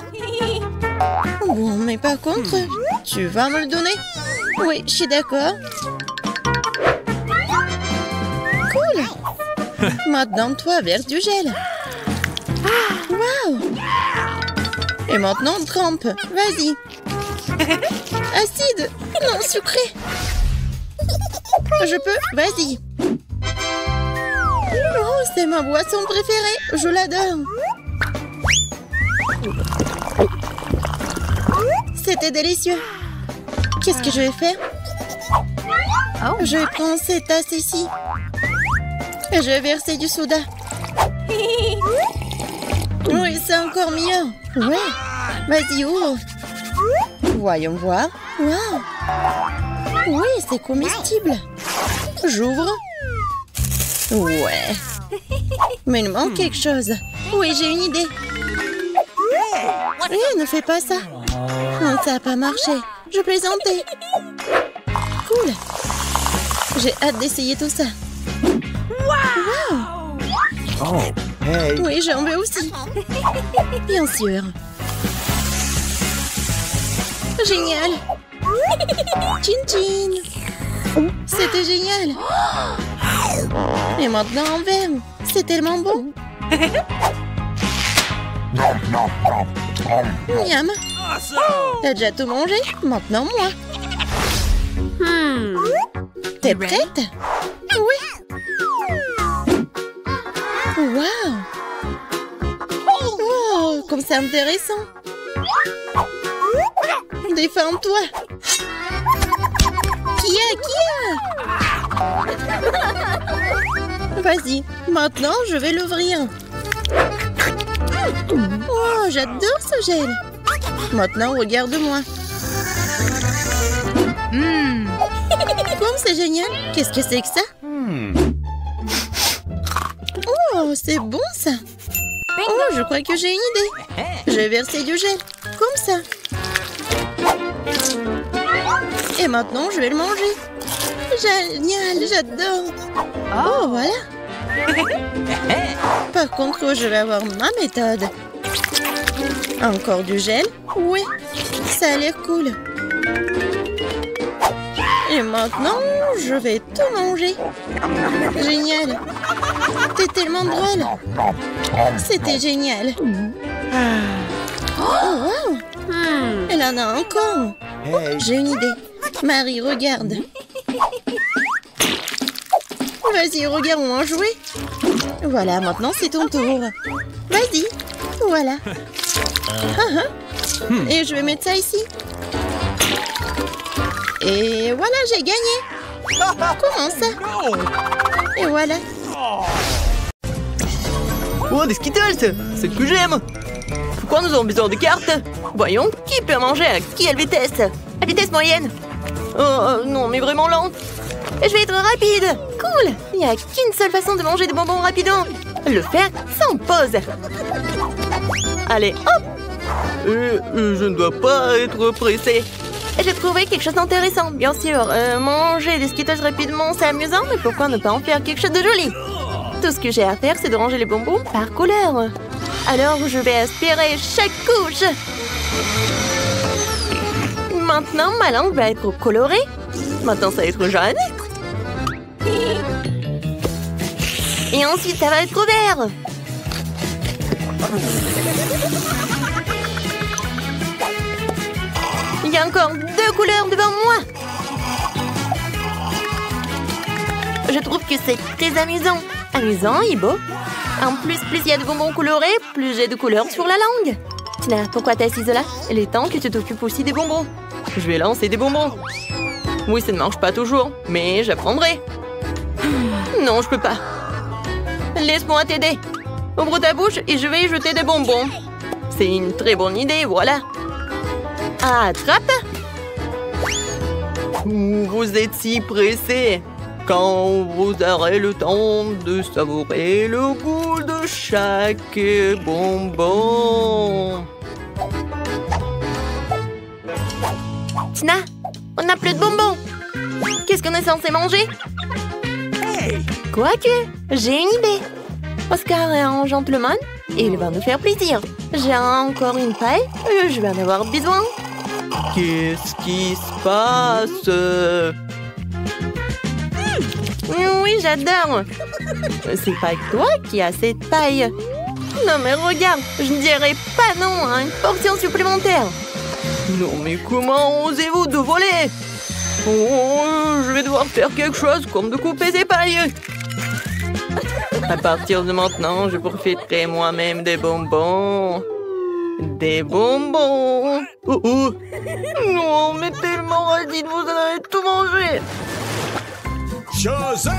Bon, mais par contre, tu vas me le donner? Oui, je suis d'accord. Cool. Maintenant, toi, verse du gel. Waouh. Et maintenant, trempe. Vas-y. Acide. Non, sucré. Je peux? Vas-y. Oh, c'est ma boisson préférée. Je l'adore. C'était délicieux. Qu'est-ce que je vais faire? Je vais prendre cette tasse ici. Et je vais verser du soda. Oui, c'est encore mieux. Ouais. Vas-y, ouvre. Voyons voir. Waouh. Oui, c'est comestible. J'ouvre. Ouais. Mais il manque quelque chose. Oui, j'ai une idée. Ne fais pas ça. Non, ça n'a pas marché. Je plaisantais. Cool. J'ai hâte d'essayer tout ça. Wow. Oh, hey. Oui, j'en veux aussi. Bien sûr. Génial. Tchin tchin. C'était génial. Et maintenant en verre. C'est tellement bon. Miam. Awesome. T'as déjà tout mangé? Maintenant moi. T'es prête? Oui. Waouh. Oh, comme c'est intéressant. Défends-toi. Qui a? Vas-y, maintenant je vais l'ouvrir. Oh, j'adore ce gel. Maintenant, regarde-moi. Comme c'est génial. Qu'est-ce que c'est que ça? Oh, c'est bon ça. Oh, je crois que j'ai une idée. Je vais verser du gel. Comme ça. Et maintenant, je vais le manger. Génial, j'adore. Oh, voilà. Par contre, je vais avoir ma méthode. Encore du gel? Oui, ça a l'air cool. Et maintenant, je vais tout manger. Génial. T'es tellement drôle. C'était génial. Oh, wow. Elle en a encore. Hey. J'ai une idée. Marie, regarde. Vas-y, regarde, on va jouer. Voilà, maintenant c'est ton tour. Vas-y. Voilà. Et je vais mettre ça ici. Et voilà, j'ai gagné. Comment ça? Et voilà. Oh, des Skittles! C'est ce que j'aime! Pourquoi nous avons besoin de cartes? Voyons, qui peut manger à quelle vitesse? À vitesse moyenne? Oh, non, mais vraiment lente. Je vais être rapide! Cool! Il n'y a qu'une seule façon de manger des bonbons rapidement. Le faire sans pause. Allez, hop! Je ne dois pas être pressé. J'ai trouvé quelque chose d'intéressant. Bien sûr, manger des Skittles rapidement, c'est amusant, mais pourquoi ne pas en faire quelque chose de joli? Tout ce que j'ai à faire, c'est de ranger les bonbons par couleur. Alors, je vais aspirer chaque couche. Maintenant, ma langue va être colorée. Maintenant, ça va être jaune. Et ensuite, ça va être vert. Il y a encore 2 couleurs devant moi. Je trouve que c'est très amusant. Amusant et beau. En plus il y a de bonbons colorés, plus j'ai de couleurs sur la langue. Tina, pourquoi t'es assise là? Il est temps que tu t'occupes aussi des bonbons. Je vais lancer des bonbons. Oui, ça ne marche pas toujours, mais j'apprendrai. Non, je peux pas. Laisse-moi t'aider. Ouvre ta bouche et je vais y jeter des bonbons. C'est une très bonne idée, voilà. Attrape. Vous êtes si pressé. Quand vous aurez le temps de savourer le goût de chaque bonbon. Tina, on n'a plus de bonbons. Qu'est-ce qu'on est censé manger? Quoique, j'ai une idée. Oscar est un gentleman et il va nous faire plaisir. J'ai encore une paille et je vais en avoir besoin. Qu'est-ce qui se passe? Oui, j'adore. C'est pas toi qui as cette paille. Non mais regarde, je ne dirais pas non à une portion supplémentaire. Non mais comment osez-vous de voler? Oh, je vais devoir faire quelque chose comme de couper ces pailles. À partir de maintenant, je profiterai moi-même des bonbons. Des bonbons. Oh, oh. Non, mais tellement radine, vous en avez tout mangé. Shazam!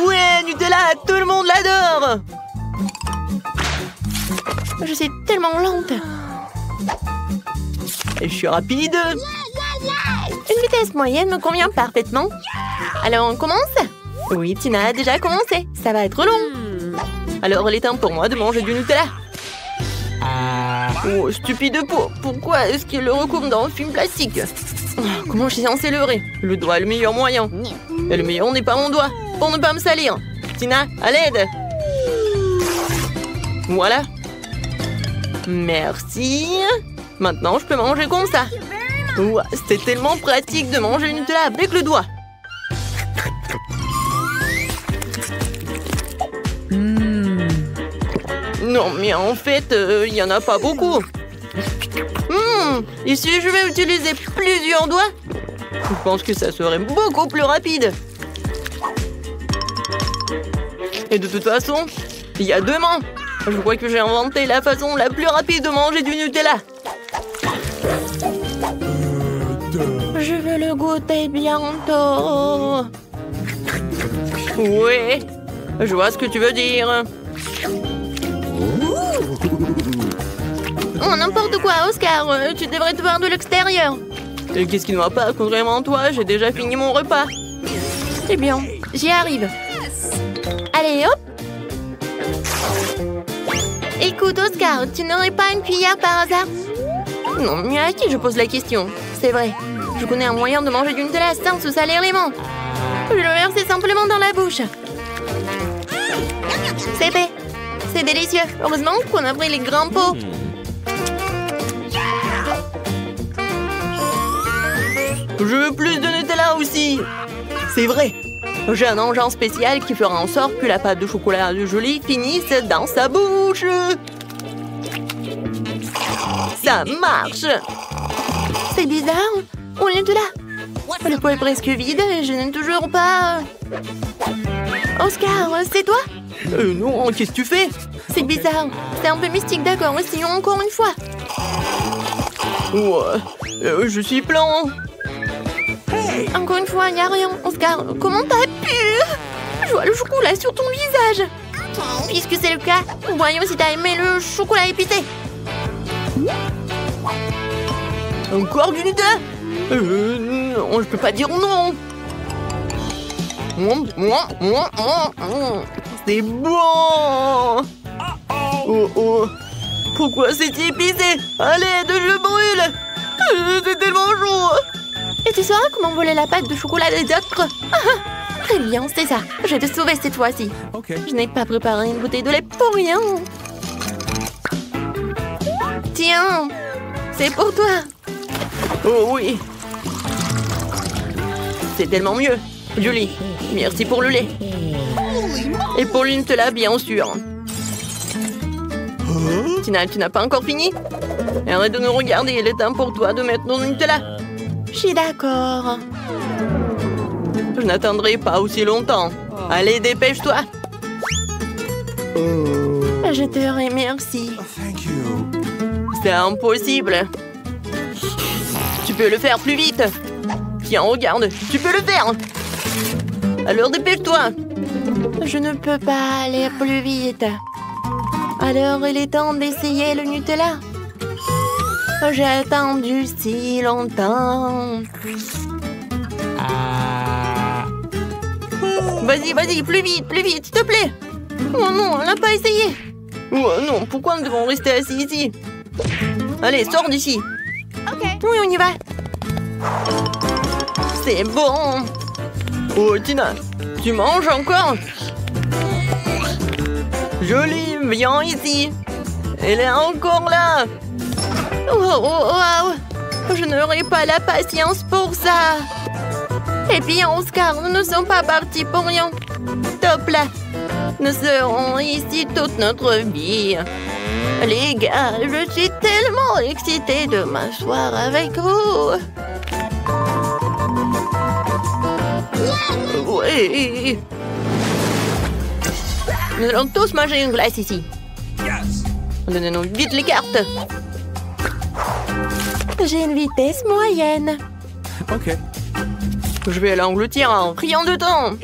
Ouais, Nutella, tout le monde l'adore. Je suis tellement lente. Et je suis rapide. Une vitesse moyenne me convient parfaitement. Alors, on commence? Oui, Tina a déjà commencé. Ça va être long. Alors, il est temps pour moi de manger du Nutella. Oh, stupide peau. Pourquoi est-ce qu'il le recouvre dans un film plastique? Comment je suis censée leurrer? Le doigt est le meilleur moyen. Et le meilleur n'est pas mon doigt. Pour ne pas me salir. Tina, à l'aide. Voilà. Merci. Maintenant, je peux manger comme ça. Ouah, c'est tellement pratique de manger une Nutella avec le doigt. Non, mais en fait, il n'y en a pas beaucoup. Et si je vais utiliser plusieurs doigts, je pense que ça serait beaucoup plus rapide. Et de toute façon, il y a 2 mains. Je crois que j'ai inventé la façon la plus rapide de manger du Nutella. Je veux le goûter bientôt. Oui, je vois ce que tu veux dire. Oh, n'importe quoi, Oscar. Tu devrais te voir de l'extérieur. Qu'est-ce qui ne va pas? Contrairement à toi, j'ai déjà fini mon repas. Eh bien, j'y arrive. Allez, hop. Écoute, Oscar, tu n'aurais pas une cuillère par hasard? Non, mais à qui je pose la question? C'est vrai, je connais un moyen de manger du Nutella sans se salir les mains. Je le verser simplement dans la bouche. C'est fait. C'est délicieux. Heureusement qu'on a pris les grands pots. Je veux plus de Nutella aussi. C'est vrai. J'ai un engin spécial qui fera en sorte que la pâte de chocolat de Julie finisse dans sa bouche. Ça marche. C'est bizarre. On est là. Le pot est presque vide et je n'ai toujours pas... Oscar, c'est toi? Non, qu'est-ce que tu fais? C'est bizarre. C'est un peu mystique, d'accord. Essayons encore une fois. Ouais, je suis plein. Encore une fois, il n'y a rien. Oscar, comment t'as pu? Je vois le chocolat sur ton visage. Puisque c'est le cas, voyons si t'as aimé le chocolat épicé. Encore du Nutella? Non, je peux pas dire non. C'est bon. Oh oh. Pourquoi c'est épicé? À l'aide, je brûle. C'est tellement chaud. Et tu sauras comment voler la pâte de chocolat des autres? Très bien, c'est ça. Je vais te sauver cette fois-ci. Okay. Je n'ai pas préparé une bouteille de lait pour rien. Tiens, c'est pour toi. Oh oui. C'est tellement mieux. Julie, merci pour le lait. Et pour le Nutella, bien sûr. Tina, tu n'as pas encore fini? Arrête de nous regarder, il est temps pour toi de mettre ton Nutella. Je suis d'accord. Je n'attendrai pas aussi longtemps. Allez, dépêche-toi. Je te remercie. Thank you. C'est impossible. Tu peux le faire plus vite. Tiens, regarde, tu peux le faire. Alors dépêche-toi. Je ne peux pas aller plus vite. Alors il est temps d'essayer le Nutella. J'ai attendu si longtemps. Vas-y, vas-y, plus vite, s'il te plaît. Oh non, on l'a pas essayé. Oh non, pourquoi nous devons rester assis ici? Allez, sors d'ici. Oui, on y va. C'est bon. Oh, Tina, tu manges encore? Jolie, viens ici. Elle est encore là. Oh, je n'aurai pas la patience pour ça. Et puis, Oscar, nous ne sommes pas partis pour rien. Top là. Nous serons ici toute notre vie. Les gars, je suis tellement excitée de m'asseoir avec vous. Oui. Nous allons tous manger une glace ici. Donnez-nous vite les cartes. J'ai une vitesse moyenne. Okay. Je vais l'engloutir en rien de temps.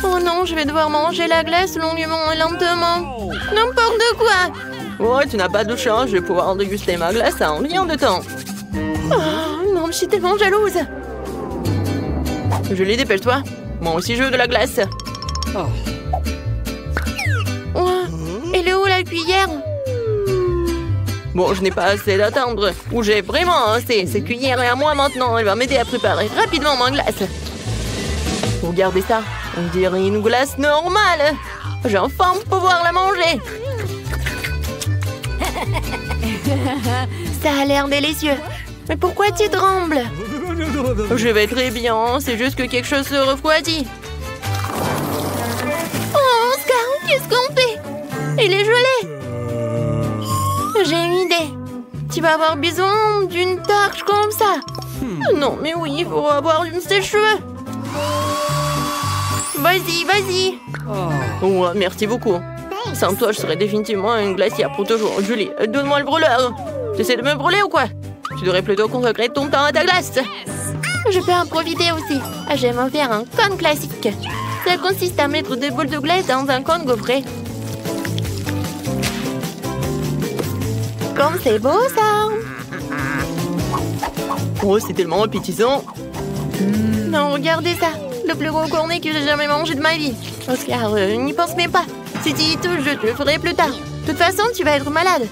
Oh non, je vais devoir manger la glace longuement et lentement. N'importe quoi. Ouais, tu n'as pas de chance, je vais pouvoir déguster ma glace en rien de temps. Oh non, je suis tellement jalouse. Julie, dépêche-toi. Moi aussi, je veux de la glace. Oh, elle est où la cuillère? Bon, je n'ai pas assez d'attendre. Ou j'ai vraiment assez. Cette cuillère est à moi maintenant. Elle va m'aider à préparer rapidement ma glace. Regardez ça. On dirait une glace normale. J'ai enfin pouvoir la manger. Ça a l'air délicieux. Mais pourquoi tu trembles? Je vais très bien. C'est juste que quelque chose se refroidit. Oh, Oscar, qu'est-ce qu'on fait? Il est gelé. J'ai une idée. Tu vas avoir besoin d'une torche comme ça. Non, mais oui, il faut avoir une sèche-cheveux. Vas-y, vas-y. Ouais, merci beaucoup. Sans toi, je serais définitivement une glacière pour toujours. Julie, donne-moi le brûleur. Tu essaies de me brûler ou quoi? Tu devrais plutôt consacrer ton temps à ta glace. Je peux en profiter aussi. J'aime en faire un cône classique. Ça consiste à mettre des boules de glace dans un cône gaufré. Comme c'est beau, ça. Oh, c'est tellement appétissant. Non, regardez ça. Le plus gros cornet que j'ai jamais mangé de ma vie. Oscar, n'y pense même pas. Si tu y touches, je te le ferai plus tard. De toute façon, tu vas être malade.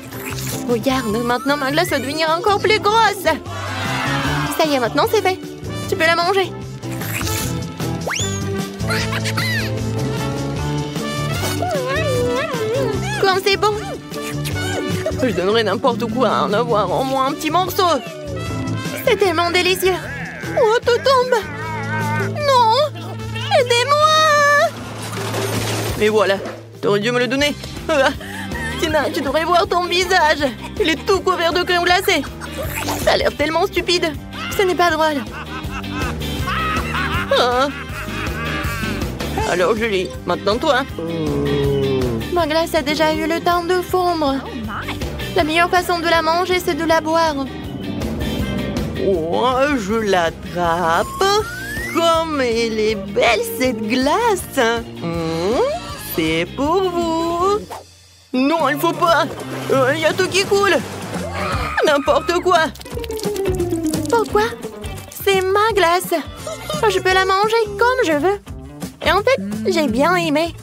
Regarde, maintenant ma glace va devenir encore plus grosse. Ça y est, maintenant c'est fait. Tu peux la manger. Comme c'est bon. Je donnerais n'importe quoi à en avoir au moins un petit morceau. C'est tellement délicieux. Oh, tout tombe. Non. Aidez-moi. Et voilà, t'aurais dû me le donner. Tina, tu devrais voir ton visage. Il est tout couvert de crème glacée. Ça a l'air tellement stupide. Ce n'est pas drôle. Ah. Alors Julie, maintenant toi. Ma glace a déjà eu le temps de fondre. La meilleure façon de la manger, c'est de la boire. Oh, je l'attrape. Comme elle est belle cette glace. C'est pour vous. Non, il faut pas. Il y a tout qui coule. N'importe quoi. Pourquoi? C'est ma glace. Je peux la manger comme je veux. Et en fait, j'ai bien aimé.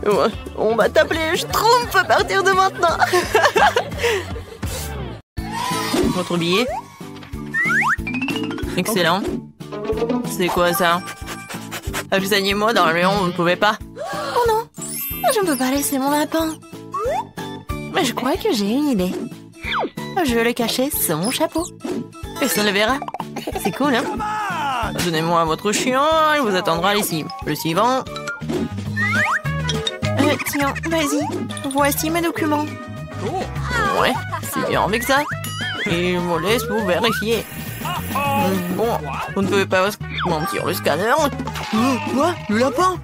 Ouais, on va t'appeler Schtroumpf à partir de maintenant. Votre billet. Excellent. C'est quoi ça? Accompagnez-moi dans le lion, vous ne pouvez pas. Oh non, je ne peux pas laisser mon lapin. Mais je crois que j'ai une idée. Je vais le cacher sous mon chapeau. Personne ne le verra. C'est cool, hein? Donnez-moi votre chien, il vous attendra ici. Le suivant. Tiens, vas-y. Voici mes documents. Ouais, c'est bien avec ça. Et je vous laisse vous vérifier. Bon, vous ne pouvez pas mentir le scanner. Quoi? Le lapin?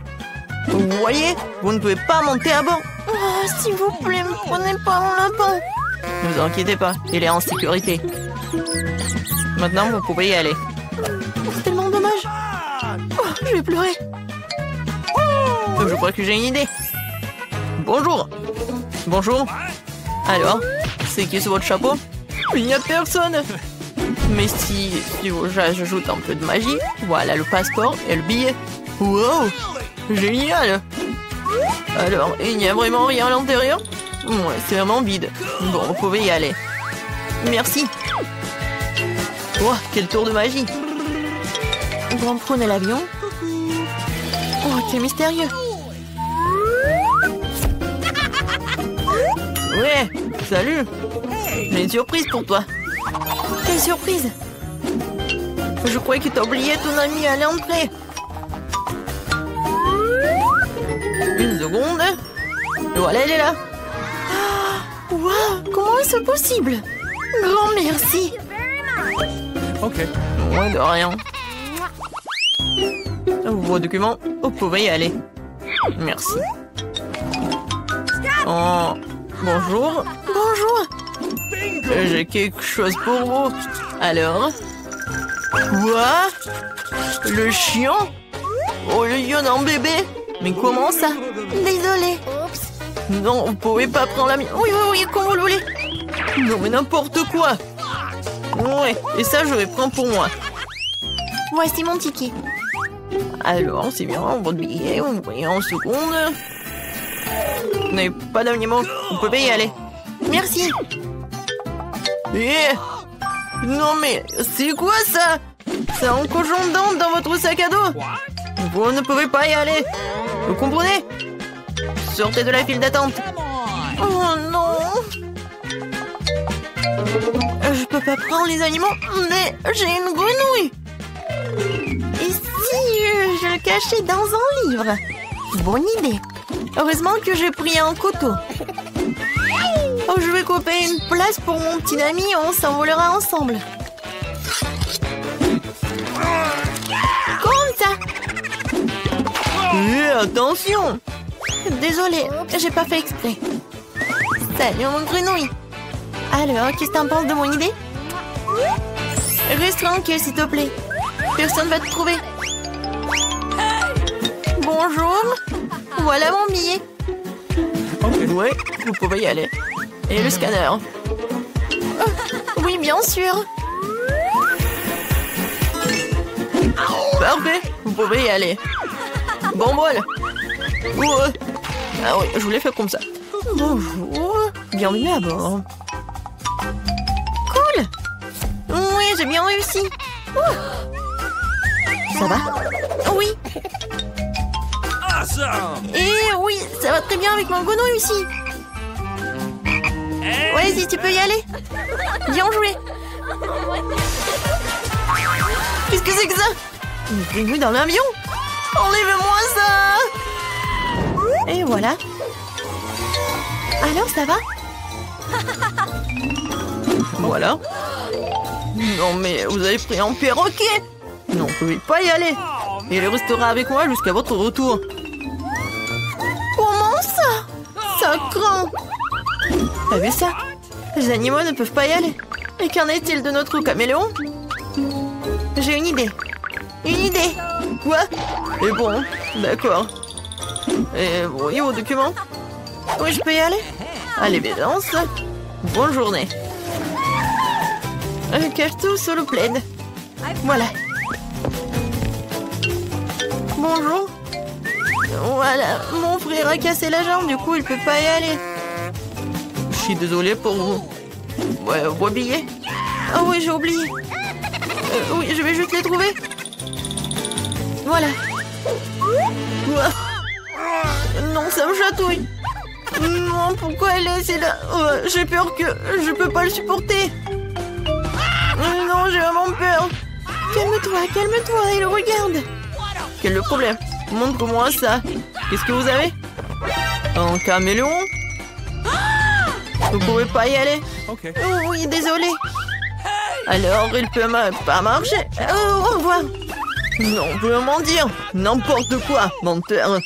Vous voyez? Vous ne pouvez pas monter à bord. Oh, s'il vous plaît, ne prenez pas mon lapin. Ne vous inquiétez pas, il est en sécurité. Maintenant, vous pouvez y aller. C'est tellement dommage. Oh, je vais pleurer. Je crois que j'ai une idée. Bonjour. Bonjour. Alors, c'est qui sur votre chapeau? Il n'y a personne. Mais si j'ajoute un peu de magie, voilà le passeport et le billet. Wow, génial. Alors, il n'y a vraiment rien à l'intérieur? Ouais, c'est vraiment vide. Bon, vous pouvez y aller. Merci. Oh, quel tour de magie. Bon, prenez l'avion. Oh, quel mystérieux. Ouais, salut. J'ai une surprise pour toi. Quelle surprise? Je croyais que t'as oublié ton ami à l'entrée. Une seconde. Voilà, elle est là. Waouh, comment est-ce possible? Grand merci. Ok. Ouais, de rien. Vos documents, vous pouvez y aller. Merci. Oh, bonjour. Bonjour. J'ai quelque chose pour vous. Alors? Quoi? Le chien? Oh, le lion en bébé? Mais comment ça? Désolée. Non, vous pouvez pas prendre la mienne. Oui, oui, oui, comme vous le voulez. Non, mais n'importe quoi. Ouais, et ça, je vais prendre pour moi. Voici mon ticket. Alors, c'est bien, votre billet, vous voyez en seconde. Vous n'avez pas d'animaux, vous pouvez y aller. Merci. Non mais, c'est quoi ça? C'est un cochon d'Inde dans votre sac à dos. Vous ne pouvez pas y aller. Vous comprenez? Sortez de la file d'attente. Oh non. Je peux pas prendre les animaux, mais j'ai une grenouille. Et si je le cachais dans un livre? Bonne idée. Heureusement que j'ai pris un couteau. Oh, je vais couper une place pour mon petit ami et on s'envolera ensemble. Comme ça. Attention. Désolée, j'ai pas fait exprès. Salut mon grenouille. Alors, qu'est-ce que t'en penses de mon idée? Reste tranquille s'il te plaît. Personne va te trouver. Bonjour. Voilà mon billet. Ouais, vous pouvez y aller. Et le scanner? Oui, bien sûr. Parfait, vous pouvez y aller. Bon bol. Ah oui, je vous l'ai fait comme ça. Bonjour, bienvenue à bord. Cool. Oui, j'ai bien réussi. Ça va? Oui. Et oui, ça va très bien avec mon grenouille aussi. Vas-y, tu peux y aller. Bien joué. Qu'est-ce que c'est que ça? Une grenouille dans l'avion? Enlève-moi ça. Et voilà. Alors, ça va? Voilà. Non, mais vous avez pris un perroquet. Non, vous ne pouvez pas y aller. Il restera avec moi jusqu'à votre retour. Comment ça? Ça craint. T'as vu ça? Les animaux ne peuvent pas y aller. Et qu'en est-il de notre caméléon? J'ai une idée. Une idée. Quoi? Et bon, d'accord. Et voyez vos documents? Oui, je peux y aller? Allez, bédance. Bonne journée. Cache tout sous le plaid. Voilà. Bonjour. Voilà, mon frère a cassé la jambe, du coup il peut pas y aller. Je suis désolée pour vous. Ouais, vos billets. Ah oui, j'ai oublié. Oui, je vais juste les trouver. Voilà. Non, ça me chatouille. Non, pourquoi elle est là? J'ai peur que je peux pas le supporter. Non, j'ai vraiment peur. Calme-toi, calme-toi, il regarde. Quel est le problème? Montre-moi ça. Qu'est-ce que vous avez? Un caméléon? Vous pouvez pas y aller? Ok. Oh oui, désolé. Alors, il peut pas marcher. Oh, au revoir. Non, on peut mentir. N'importe quoi, menteur.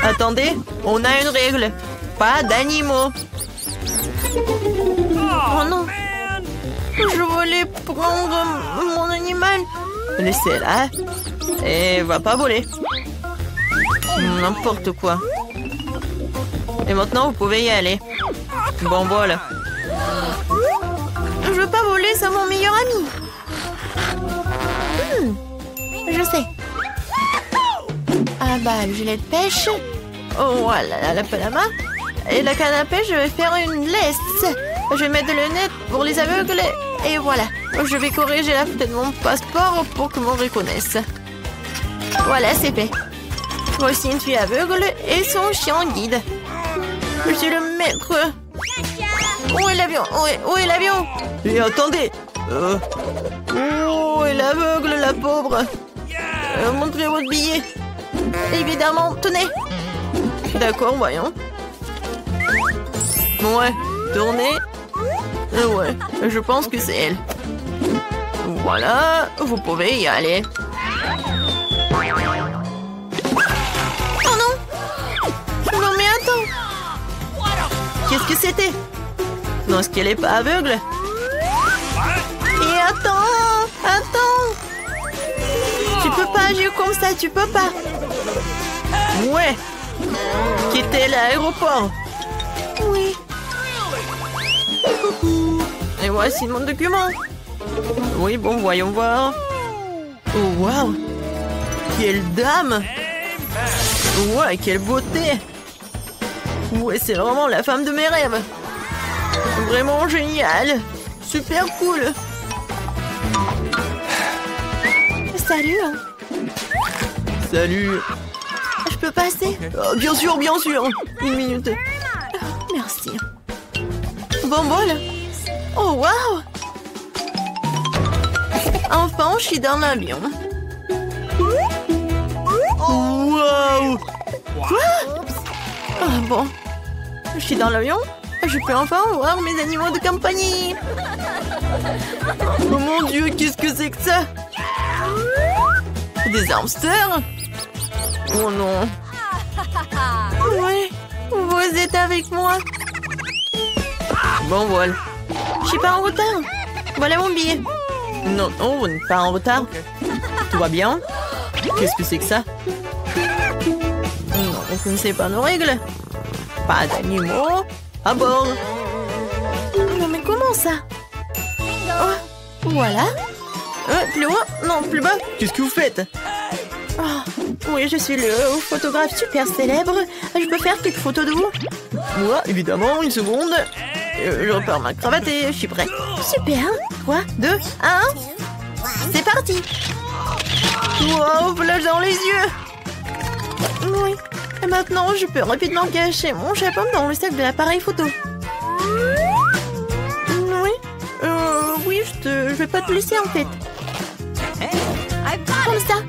Attendez, on a une règle. Pas d'animaux. Oh non. Je voulais prendre mon animal. Laissez-la. Et va pas voler. N'importe quoi. Et maintenant, vous pouvez y aller. Bon, voilà. Je veux pas voler, c'est mon meilleur ami. Je sais. Ah bah, le gilet de pêche. Oh, voilà, la palama. Et la canne à pêche, je vais faire une laisse. Je vais mettre le net pour les aveugles. Et voilà. Je vais corriger la photo de mon passeport pour que m'on reconnaisse. Voilà, c'est fait. Voici une fille aveugle et son chien guide. Je suis le maître. Où est l'avion? Où est l'avion? Et attendez. Où est l'aveugle, la pauvre? Montrez votre billet. Évidemment, tenez. D'accord, voyons. Ouais, tournez. Ouais, je pense que c'est elle. Voilà, vous pouvez y aller. Oh non! Non mais attends! Qu'est-ce que c'était? Non, est-ce qu'elle est pas aveugle? Et attends! Tu peux pas agir comme ça, tu peux pas. Ouais. Quitter l'aéroport. Oui. Et voici mon document. Oui, bon, voyons voir. Oh, waouh. Quelle dame. Ouais, quelle beauté. Ouais, c'est vraiment la femme de mes rêves. Vraiment génial. Super cool. Salut. Salut. Je peux passer? Bien sûr, bien sûr. Une minute. Merci. Bon bol. Oh, waouh. Enfin, je suis dans l'avion. Waouh. Quoi? Ah bon. Je suis dans l'avion. Je peux enfin voir mes animaux de compagnie. Oh mon Dieu, qu'est-ce que c'est que ça? Des hamsters? Oh non. Oui, vous êtes avec moi. Bon, voilà. Je suis pas en retard. Voilà mon billet. Non, non, vous n'êtes pas en retard. Tout va bien? Qu'est-ce que c'est que ça? Non, vous ne connaissez pas nos règles. Pas d'animaux à bord. Non, mais comment ça? Oh, voilà. Plus haut? Non, plus bas. Qu'est-ce que vous faites? Oh, oui, je suis le photographe super célèbre. Je peux faire quelques photos de vous? Moi, évidemment, une seconde. Je repars ma cravate et je suis prêt. Super. 3, 2, 1. C'est parti. Wow, flash dans les yeux. Oui. Et maintenant, je peux rapidement cacher mon chapeau dans le sac de l'appareil photo. Oui. Oui, je vais pas te laisser en fait. Comme ça.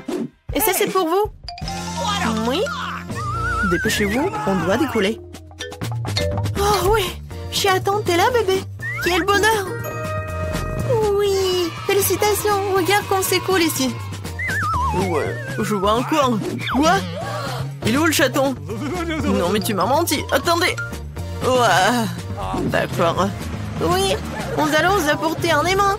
Et ça, c'est pour vous. Oui. Dépêchez-vous, on doit décoller. Oh oui. Je suis à attendre, t'es là, bébé? Quel bonheur! Oui! Félicitations! Regarde comme c'est cool ici! Ouais, je vois encore! Quoi? Il est où le chaton? Non, mais tu m'as menti! Attendez! Ouais! D'accord! Oui! Nous allons vous apporter un aimant!